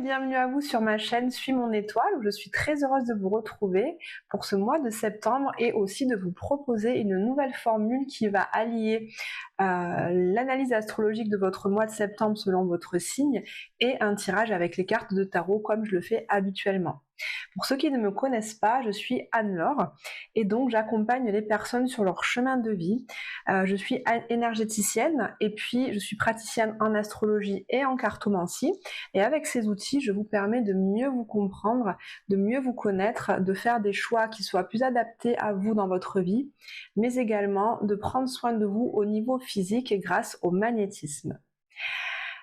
bienvenue à vous sur ma chaîne Suis mon étoile où je suis très heureuse de vous retrouver pour ce mois de septembre et aussi de vous proposer une nouvelle formule qui va allier l'analyse astrologique de votre mois de septembre selon votre signe et un tirage avec les cartes de tarot comme je le fais habituellement. Pour ceux qui ne me connaissent pas, je suis Anne-Laure et donc j'accompagne les personnes sur leur chemin de vie. Je suis énergéticienne et puis je suis praticienne en astrologie et en cartomancie. Et avec ces outils, je vous permets de mieux vous comprendre, de mieux vous connaître, de faire des choix qui soient plus adaptés à vous dans votre vie, mais également de prendre soin de vous au niveau physique grâce au magnétisme.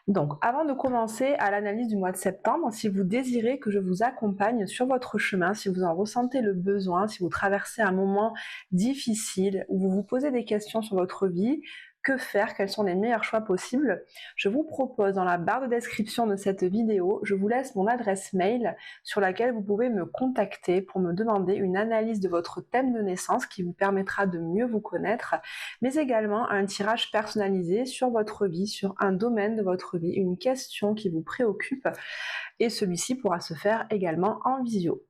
Donc, avant de commencer à l'analyse du mois de septembre, si vous désirez que je vous accompagne sur votre chemin, si vous en ressentez le besoin, si vous traversez un moment difficile, où vous vous posez des questions sur votre vie, que faire, quels sont les meilleurs choix possibles, je vous propose dans la barre de description de cette vidéo, je vous laisse mon adresse mail sur laquelle vous pouvez me contacter pour me demander une analyse de votre thème de naissance qui vous permettra de mieux vous connaître, mais également un tirage personnalisé sur votre vie, sur un domaine de votre vie, une question qui vous préoccupe, et celui-ci pourra se faire également en visio.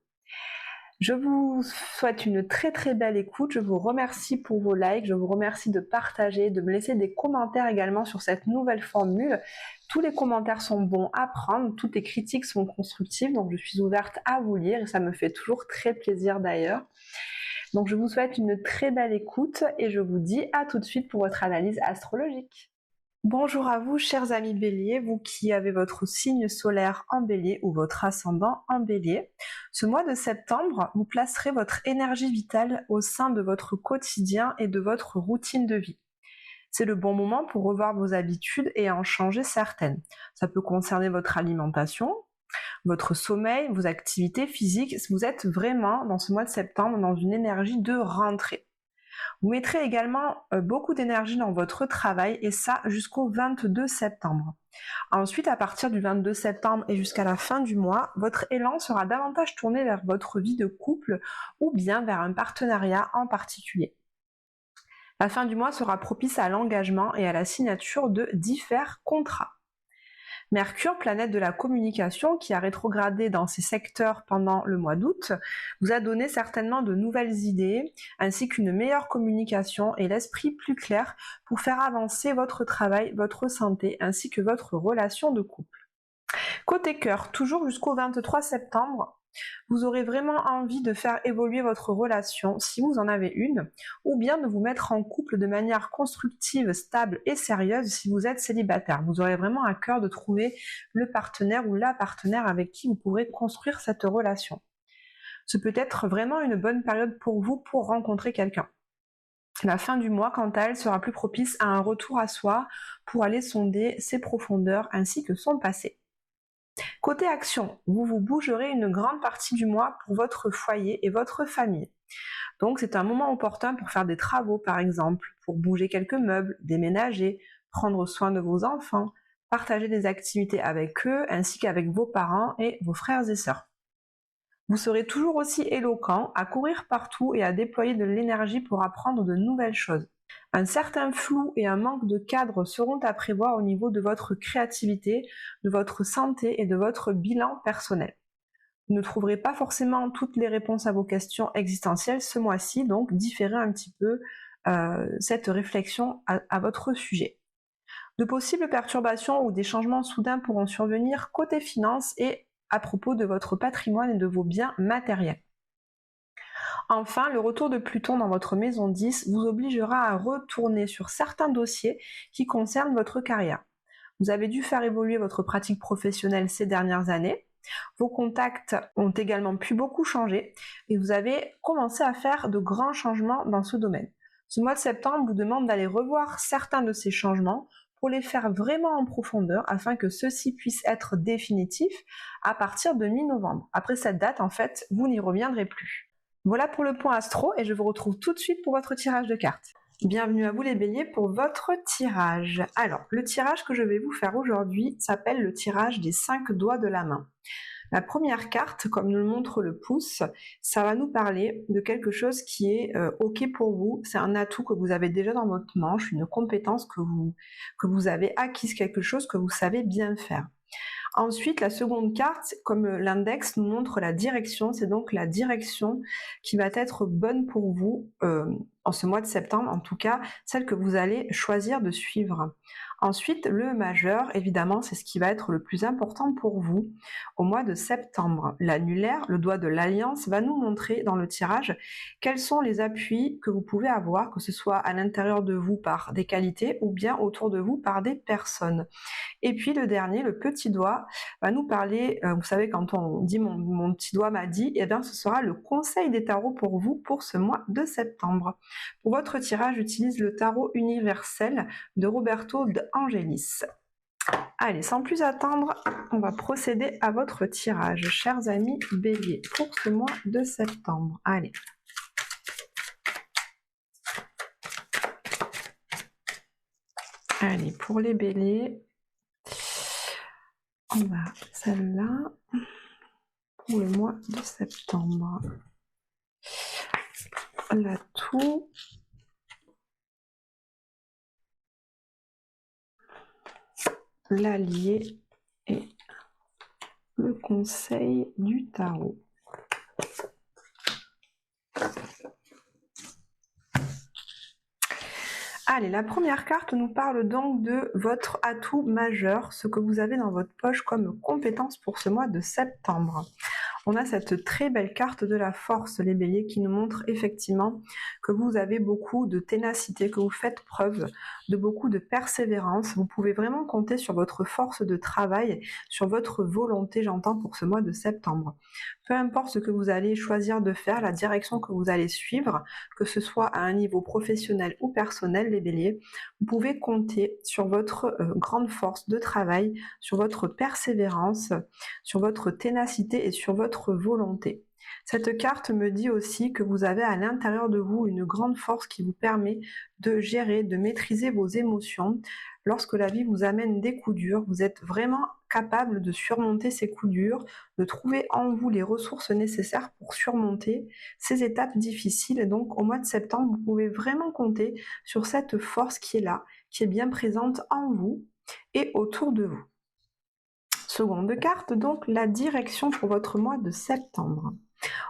Je vous souhaite une très très belle écoute, je vous remercie pour vos likes, je vous remercie de partager, de me laisser des commentaires également sur cette nouvelle formule. Tous les commentaires sont bons à prendre, toutes les critiques sont constructives, donc je suis ouverte à vous lire et ça me fait toujours très plaisir d'ailleurs. Donc je vous souhaite une très belle écoute et je vous dis à tout de suite pour votre analyse astrologique. Bonjour à vous chers amis Bélier, vous qui avez votre signe solaire en Bélier ou votre ascendant en Bélier. Ce mois de septembre, vous placerez votre énergie vitale au sein de votre quotidien et de votre routine de vie. C'est le bon moment pour revoir vos habitudes et en changer certaines. Ça peut concerner votre alimentation, votre sommeil, vos activités physiques. Vous êtes vraiment dans ce mois de septembre dans une énergie de rentrée. Vous mettrez également beaucoup d'énergie dans votre travail et ça jusqu'au 22 septembre. Ensuite, à partir du 22 septembre et jusqu'à la fin du mois, votre élan sera davantage tourné vers votre vie de couple ou bien vers un partenariat en particulier. La fin du mois sera propice à l'engagement et à la signature de divers contrats. Mercure, planète de la communication, qui a rétrogradé dans ces secteurs pendant le mois d'août, vous a donné certainement de nouvelles idées, ainsi qu'une meilleure communication et l'esprit plus clair pour faire avancer votre travail, votre santé, ainsi que votre relation de couple. Côté cœur, toujours jusqu'au 23 septembre, vous aurez vraiment envie de faire évoluer votre relation si vous en avez une, ou bien de vous mettre en couple de manière constructive, stable et sérieuse si vous êtes célibataire. Vous aurez vraiment à cœur de trouver le partenaire ou la partenaire avec qui vous pourrez construire cette relation. Ce peut être vraiment une bonne période pour vous pour rencontrer quelqu'un. La fin du mois, quant à elle, sera plus propice à un retour à soi pour aller sonder ses profondeurs ainsi que son passé. Côté action, vous vous bougerez une grande partie du mois pour votre foyer et votre famille. Donc c'est un moment opportun pour faire des travaux par exemple, pour bouger quelques meubles, déménager, prendre soin de vos enfants, partager des activités avec eux ainsi qu'avec vos parents et vos frères et sœurs. Vous serez toujours aussi éloquent, à courir partout et à déployer de l'énergie pour apprendre de nouvelles choses. Un certain flou et un manque de cadre seront à prévoir au niveau de votre créativité, de votre santé et de votre bilan personnel. Vous ne trouverez pas forcément toutes les réponses à vos questions existentielles ce mois-ci, donc différez un petit peu cette réflexion à votre sujet. De possibles perturbations ou des changements soudains pourront survenir côté finances et à propos de votre patrimoine et de vos biens matériels. Enfin, le retour de Pluton dans votre maison 10 vous obligera à retourner sur certains dossiers qui concernent votre carrière. Vous avez dû faire évoluer votre pratique professionnelle ces dernières années. Vos contacts ont également pu beaucoup changer et vous avez commencé à faire de grands changements dans ce domaine. Ce mois de septembre vous demande d'aller revoir certains de ces changements pour les faire vraiment en profondeur afin que ceux-ci puissent être définitifs à partir de mi-novembre. Après cette date, en fait, vous n'y reviendrez plus. Voilà pour le point astro et je vous retrouve tout de suite pour votre tirage de cartes. Bienvenue à vous les béliers pour votre tirage. Alors, le tirage que je vais vous faire aujourd'hui s'appelle le tirage des 5 doigts de la main. La première carte, comme nous le montre le pouce, ça va nous parler de quelque chose qui est OK pour vous. C'est un atout que vous avez déjà dans votre manche, une compétence que vous avez acquise, quelque chose que vous savez bien faire. Ensuite, la seconde carte, comme l'index nous montre la direction, c'est donc la direction qui va être bonne pour vous en ce mois de septembre, en tout cas celle que vous allez choisir de suivre. Ensuite, le majeur, évidemment, c'est ce qui va être le plus important pour vous au mois de septembre. L'annulaire, le doigt de l'alliance, va nous montrer dans le tirage quels sont les appuis que vous pouvez avoir, que ce soit à l'intérieur de vous par des qualités ou bien autour de vous par des personnes. Et puis le dernier, le petit doigt, va nous parler, vous savez quand on dit mon petit doigt m'a dit, et bien ce sera le conseil des tarots pour vous pour ce mois de septembre. Pour votre tirage, j'utilise le tarot universel de Roberto de Angelis. Allez, sans plus attendre, on va procéder à votre tirage, chers amis béliers, pour ce mois de septembre. Allez. Allez, pour les béliers, on va celle-là pour le mois de septembre. L'atout, l'allié et le conseil du tarot. Allez, la première carte nous parle donc de votre atout majeur, ce que vous avez dans votre poche comme compétence pour ce mois de septembre. On a cette très belle carte de la force, les béliers, qui nous montre effectivement que vous avez beaucoup de ténacité, que vous faites preuve de beaucoup de persévérance. Vous pouvez vraiment compter sur votre force de travail, sur votre volonté, j'entends, pour ce mois de septembre. Peu importe ce que vous allez choisir de faire, la direction que vous allez suivre, que ce soit à un niveau professionnel ou personnel, les béliers, vous pouvez compter sur votre grande force de travail, sur votre persévérance, sur votre ténacité et sur votre volonté. Cette carte me dit aussi que vous avez à l'intérieur de vous une grande force qui vous permet de gérer, de maîtriser vos émotions. Lorsque la vie vous amène des coups durs, vous êtes vraiment capable de surmonter ces coups durs, de trouver en vous les ressources nécessaires pour surmonter ces étapes difficiles. Et donc au mois de septembre, vous pouvez vraiment compter sur cette force qui est là, qui est bien présente en vous et autour de vous. Seconde carte, donc la direction pour votre mois de septembre.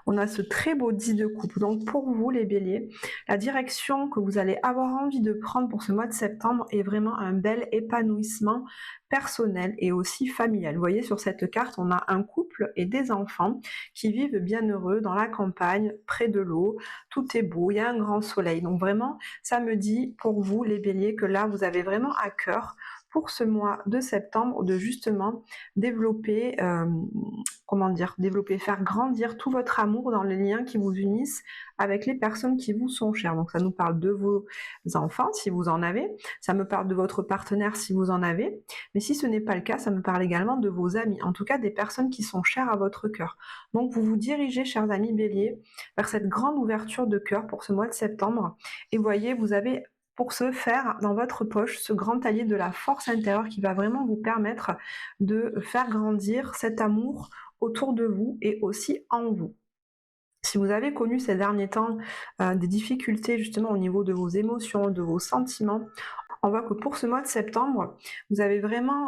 On a ce très beau 10 de coupe. Donc pour vous les béliers, la direction que vous allez avoir envie de prendre pour ce mois de septembre est vraiment un bel épanouissement personnel et aussi familial. Vous voyez sur cette carte, on a un couple et des enfants qui vivent bien heureux dans la campagne, près de l'eau. Tout est beau, il y a un grand soleil. Donc vraiment, ça me dit pour vous les béliers que là, vous avez vraiment à cœur pour ce mois de septembre de justement développer, faire grandir tout votre amour dans les liens qui vous unissent avec les personnes qui vous sont chères. Donc ça nous parle de vos enfants si vous en avez, ça me parle de votre partenaire si vous en avez, mais si ce n'est pas le cas, ça me parle également de vos amis, en tout cas des personnes qui sont chères à votre cœur. Donc vous vous dirigez, chers amis béliers, vers cette grande ouverture de cœur pour ce mois de septembre, et voyez, vous avez pour ce faire dans votre poche ce grand allié de la force intérieure qui va vraiment vous permettre de faire grandir cet amour autour de vous et aussi en vous. Si vous avez connu ces derniers temps des difficultés justement au niveau de vos émotions, de vos sentiments, on voit que pour ce mois de septembre, vous avez vraiment,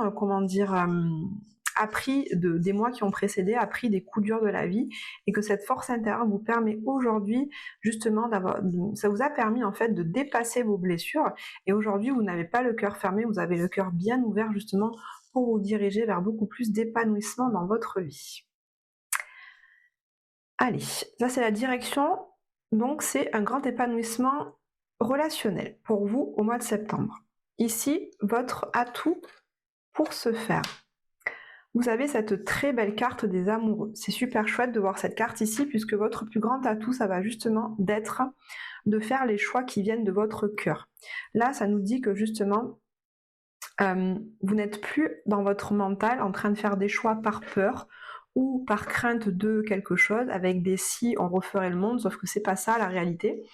appris des mois qui ont précédé, appris des coups durs de la vie, et que cette force intérieure vous permet aujourd'hui justement ça vous a permis en fait de dépasser vos blessures, et aujourd'hui vous n'avez pas le cœur fermé, vous avez le cœur bien ouvert justement pour vous diriger vers beaucoup plus d'épanouissement dans votre vie. Allez, ça c'est la direction, donc c'est un grand épanouissement relationnel pour vous au mois de septembre. Ici, votre atout pour ce faire. Vous avez cette très belle carte des amoureux. C'est super chouette de voir cette carte ici puisque votre plus grand atout, ça va justement d'être de faire les choix qui viennent de votre cœur. Là, ça nous dit que justement, vous n'êtes plus dans votre mental en train de faire des choix par peur ou par crainte de quelque chose, avec des si on referait le monde, sauf que c'est pas ça la réalité.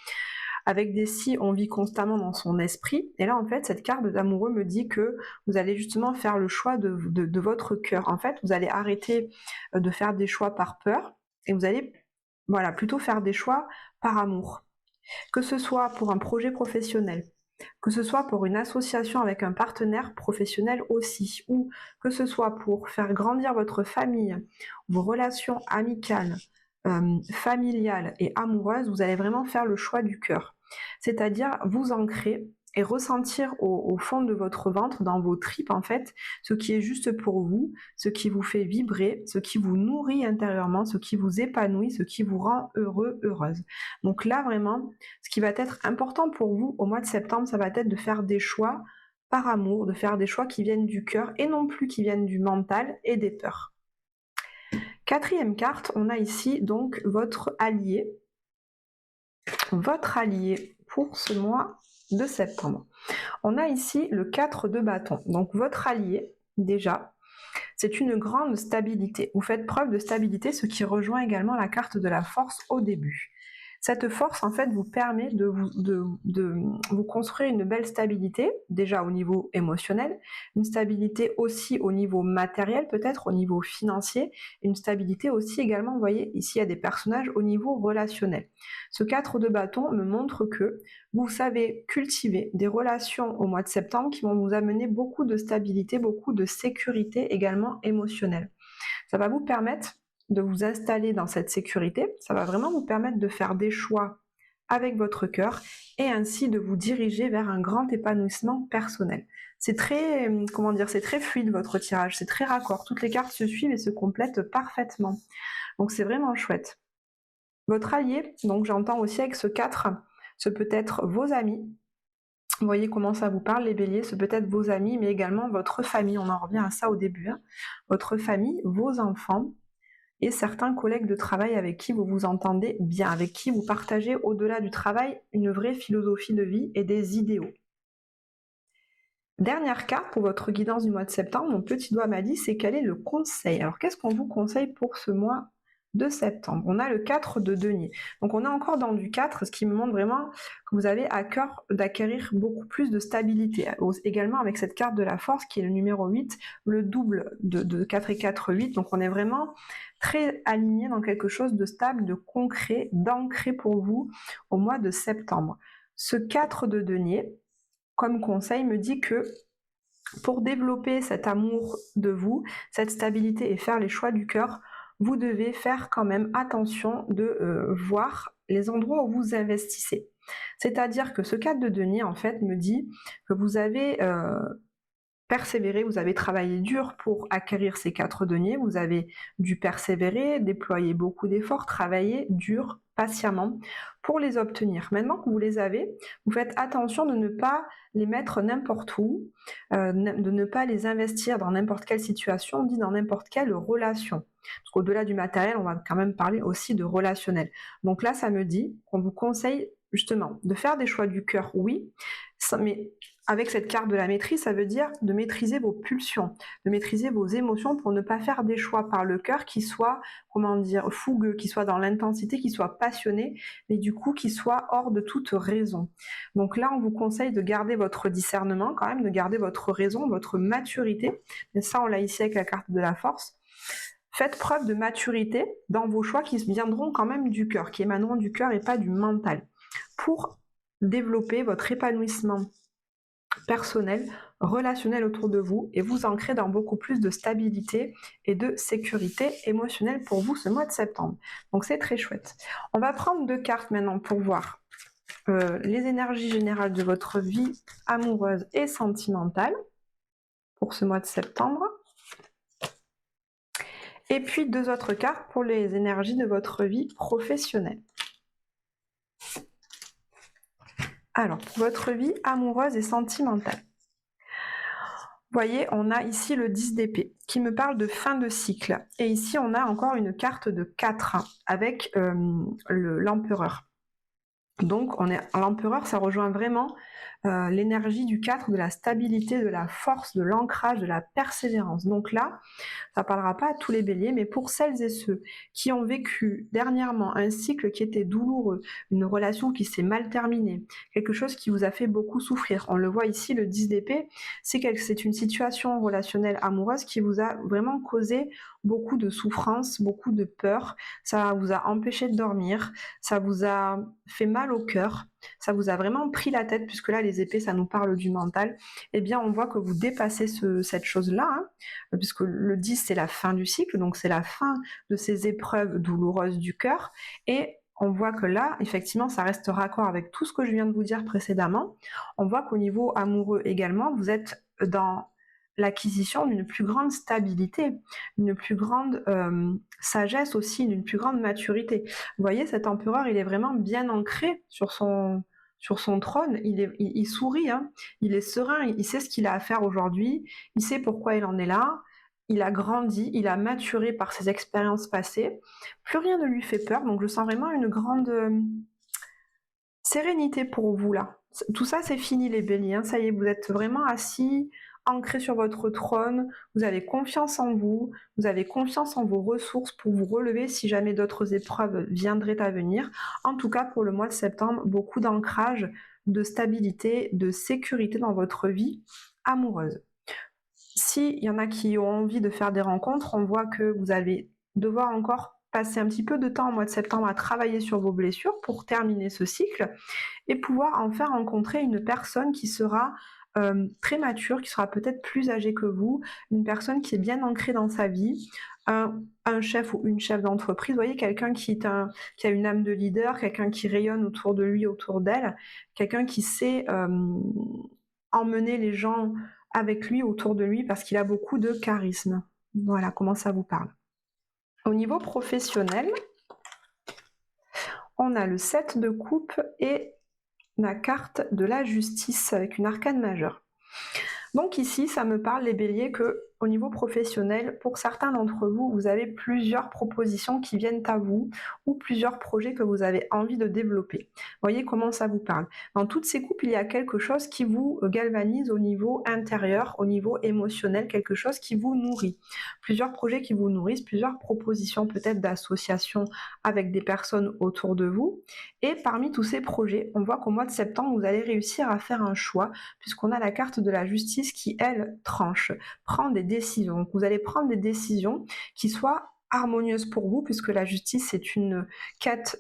Avec des si, on vit constamment dans son esprit. Et là, en fait, cette carte d'amoureux me dit que vous allez justement faire le choix de votre cœur. En fait, vous allez arrêter de faire des choix par peur et vous allez plutôt faire des choix par amour. Que ce soit pour un projet professionnel, que ce soit pour une association avec un partenaire professionnel aussi, ou que ce soit pour faire grandir votre famille, vos relations amicales, familiales et amoureuses, vous allez vraiment faire le choix du cœur. C'est-à-dire vous ancrer et ressentir au fond de votre ventre, dans vos tripes en fait, ce qui est juste pour vous, ce qui vous fait vibrer, ce qui vous nourrit intérieurement, ce qui vous épanouit, ce qui vous rend heureux, heureuse. Donc là vraiment, ce qui va être important pour vous au mois de septembre, ça va être de faire des choix par amour, de faire des choix qui viennent du cœur et non plus qui viennent du mental et des peurs. Quatrième carte, on a ici donc votre allié. Votre allié pour ce mois de septembre. On a ici le 4 de bâton. Donc votre allié, déjà, c'est une grande stabilité. Vous faites preuve de stabilité, ce qui rejoint également la carte de la force au début. Cette force, en fait, vous permet de vous construire une belle stabilité, déjà au niveau émotionnel, une stabilité aussi au niveau matériel, peut-être au niveau financier, une stabilité aussi également, vous voyez, ici il y a des personnages au niveau relationnel. Ce 4 de bâton me montre que vous savez cultiver des relations au mois de septembre qui vont vous amener beaucoup de stabilité, beaucoup de sécurité également émotionnelle. Ça va vous permettre de vous installer dans cette sécurité, ça va vraiment vous permettre de faire des choix avec votre cœur et ainsi de vous diriger vers un grand épanouissement personnel. C'est très, comment dire, c'est très fluide votre tirage, c'est très raccord, toutes les cartes se suivent et se complètent parfaitement. Donc c'est vraiment chouette. Votre allié, donc j'entends aussi avec ce 4, ce peut être vos amis. Vous voyez comment ça vous parle les béliers, ce peut être vos amis, mais également votre famille, on en revient à ça au début. Votre famille, vos enfants, et certains collègues de travail avec qui vous vous entendez bien, avec qui vous partagez au-delà du travail une vraie philosophie de vie et des idéaux. Dernière carte pour votre guidance du mois de septembre, mon petit doigt m'a dit, c'est quel est le conseil. Alors qu'est-ce qu'on vous conseille pour ce mois de septembre? On a le 4 de denier. Donc on est encore dans du 4, ce qui me montre vraiment que vous avez à cœur d'acquérir beaucoup plus de stabilité. Également avec cette carte de la force qui est le numéro 8, le double de 4 et 4, 8. Donc on est vraiment très aligné dans quelque chose de stable, de concret, d'ancré pour vous au mois de septembre. Ce 4 de denier, comme conseil, me dit que pour développer cet amour de vous, cette stabilité et faire les choix du cœur, vous devez faire quand même attention de voir les endroits où vous investissez. C'est-à-dire que ce 4 de denier, en fait, me dit que vous avez persévéré, vous avez travaillé dur pour acquérir ces 4 deniers, vous avez dû persévérer, déployer beaucoup d'efforts, travailler dur, patiemment pour les obtenir. Maintenant que vous les avez, vous faites attention de ne pas les mettre n'importe où, de ne pas les investir dans n'importe quelle situation, dit dans n'importe quelle relation. Parce qu'au-delà du matériel, on va quand même parler aussi de relationnel. Donc là, ça me dit qu'on vous conseille justement de faire des choix du cœur, oui, mais avec cette carte de la maîtrise, ça veut dire de maîtriser vos pulsions, de maîtriser vos émotions pour ne pas faire des choix par le cœur qui soient, comment dire, fougueux, qui soient dans l'intensité, qui soient passionnés, mais du coup qui soient hors de toute raison. Donc là, on vous conseille de garder votre discernement quand même, de garder votre raison, votre maturité. Et ça, on l'a ici avec la carte de la force. Faites preuve de maturité dans vos choix qui viendront quand même du cœur, qui émaneront du cœur et pas du mental, pour développer votre épanouissement personnel, relationnel autour de vous et vous ancrer dans beaucoup plus de stabilité et de sécurité émotionnelle pour vous ce mois de septembre. Donc c'est très chouette. On va prendre 2 cartes maintenant pour voir les énergies générales de votre vie amoureuse et sentimentale pour ce mois de septembre. Et puis 2 autres cartes pour les énergies de votre vie professionnelle. Alors, pour votre vie amoureuse et sentimentale. Vous voyez, on a ici le 10 d'épée qui me parle de fin de cycle. Et ici, on a encore une carte de 4 avec l'empereur. Donc, l'empereur, ça rejoint vraiment l'énergie du 4, de la stabilité, de la force, de l'ancrage, de la persévérance. Donc là, ça ne parlera pas à tous les béliers, mais pour celles et ceux qui ont vécu dernièrement un cycle qui était douloureux, une relation qui s'est mal terminée, quelque chose qui vous a fait beaucoup souffrir. On le voit ici, le 10 d'épée, c'est une situation relationnelle amoureuse qui vous a vraiment causé beaucoup de souffrance, beaucoup de peur. Ça vous a empêché de dormir, ça vous a fait mal au cœur. ça vous a vraiment pris la tête, puisque là les épées ça nous parle du mental, eh bien on voit que vous dépassez cette chose-là, hein, puisque le 10 c'est la fin du cycle, donc c'est la fin de ces épreuves douloureuses du cœur, et on voit que là, effectivement, ça reste raccord avec tout ce que je viens de vous dire précédemment. On voit qu'au niveau amoureux également, vous êtes dans l'acquisition d'une plus grande stabilité, une plus grande sagesse aussi, d'une plus grande maturité. Vous voyez, cet empereur, il est vraiment bien ancré sur son trône, il sourit, hein, il est serein, il sait ce qu'il a à faire aujourd'hui, il sait pourquoi il en est là, il a grandi, il a maturé par ses expériences passées, plus rien ne lui fait peur, donc je sens vraiment une grande sérénité pour vous là. Tout ça c'est fini les béliers, hein. Ça y est, vous êtes vraiment assis, ancré sur votre trône, vous avez confiance en vous, vous avez confiance en vos ressources pour vous relever si jamais d'autres épreuves viendraient à venir. En tout cas pour le mois de septembre, beaucoup d'ancrage, de stabilité, de sécurité dans votre vie amoureuse. S'il y en a qui ont envie de faire des rencontres, on voit que vous allez devoir encore passer un petit peu de temps au mois de septembre à travailler sur vos blessures pour terminer ce cycle et pouvoir enfin rencontrer une personne qui sera très mature, qui sera peut-être plus âgée que vous, une personne qui est bien ancrée dans sa vie, un chef ou une chef d'entreprise, vous voyez, quelqu'un qui a une âme de leader, quelqu'un qui rayonne autour de lui, autour d'elle, quelqu'un qui sait emmener les gens avec lui, autour de lui, parce qu'il a beaucoup de charisme. Voilà comment ça vous parle. Au niveau professionnel, on a le 7 de coupe et la carte de la justice avec une arcane majeure. Donc ici, ça me parle, les béliers, que au niveau professionnel, pour certains d'entre vous, vous avez plusieurs propositions qui viennent à vous ou plusieurs projets que vous avez envie de développer. Voyez comment ça vous parle. Dans toutes ces coupes, il y a quelque chose qui vous galvanise au niveau intérieur, au niveau émotionnel, quelque chose qui vous nourrit. Plusieurs projets qui vous nourrissent, plusieurs propositions peut-être d'associations avec des personnes autour de vous. Et parmi tous ces projets, on voit qu'au mois de septembre, vous allez réussir à faire un choix, puisqu'on a la carte de la justice qui, elle, tranche, prend des décisions. Donc vous allez prendre des décisions qui soient harmonieuses pour vous, puisque la justice c'est une quête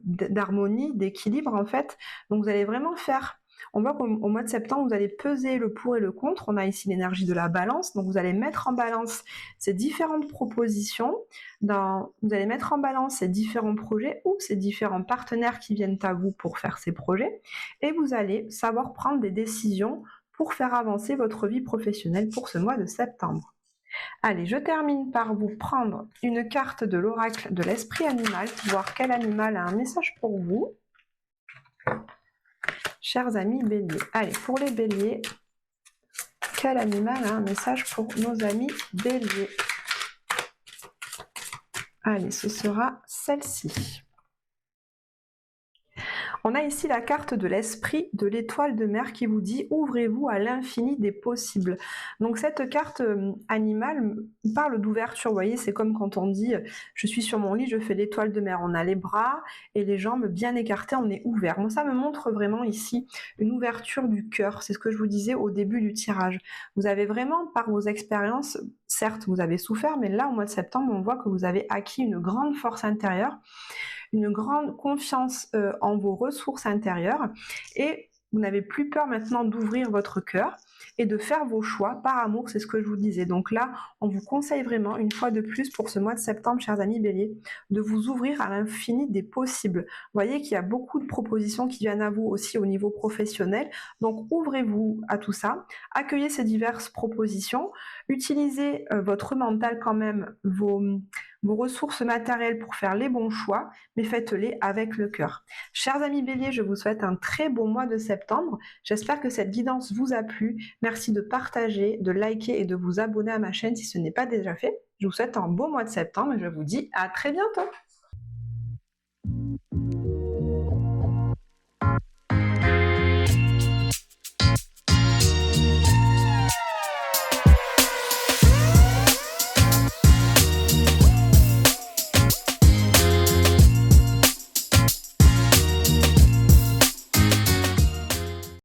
d'harmonie, d'équilibre en fait. Donc vous allez vraiment faire, on voit qu'au mois de septembre vous allez peser le pour et le contre. On a ici l'énergie de la balance, donc vous allez mettre en balance ces différentes propositions, vous allez mettre en balance ces différents projets ou ces différents partenaires qui viennent à vous pour faire ces projets, et vous allez savoir prendre des décisions pour faire avancer votre vie professionnelle pour ce mois de septembre. Allez, je termine par vous prendre une carte de l'oracle de l'esprit animal pour voir quel animal a un message pour vous. Chers amis béliers. Allez, pour les béliers, quel animal a un message pour nos amis béliers? Allez, ce sera celle-ci. On a ici la carte de l'esprit de l'étoile de mer qui vous dit « Ouvrez-vous à l'infini des possibles ». Donc cette carte animale parle d'ouverture, vous voyez, c'est comme quand on dit « Je suis sur mon lit, je fais l'étoile de mer ». On a les bras et les jambes bien écartées, on est ouvert. Donc ça me montre vraiment ici une ouverture du cœur, c'est ce que je vous disais au début du tirage. Vous avez vraiment, par vos expériences, certes vous avez souffert, mais là au mois de septembre, on voit que vous avez acquis une grande force intérieure, une grande confiance en vos ressources intérieures, et vous n'avez plus peur maintenant d'ouvrir votre cœur et de faire vos choix par amour, c'est ce que je vous disais. Donc là, on vous conseille vraiment, une fois de plus, pour ce mois de septembre, chers amis béliers, de vous ouvrir à l'infini des possibles. Vous voyez qu'il y a beaucoup de propositions qui viennent à vous aussi au niveau professionnel, donc ouvrez-vous à tout ça, accueillez ces diverses propositions, utilisez votre mental quand même, vos ressources matérielles pour faire les bons choix, mais faites-les avec le cœur. Chers amis béliers, je vous souhaite un très bon mois de septembre. J'espère que cette guidance vous a plu. Merci de partager, de liker et de vous abonner à ma chaîne si ce n'est pas déjà fait. Je vous souhaite un beau mois de septembre et je vous dis à très bientôt.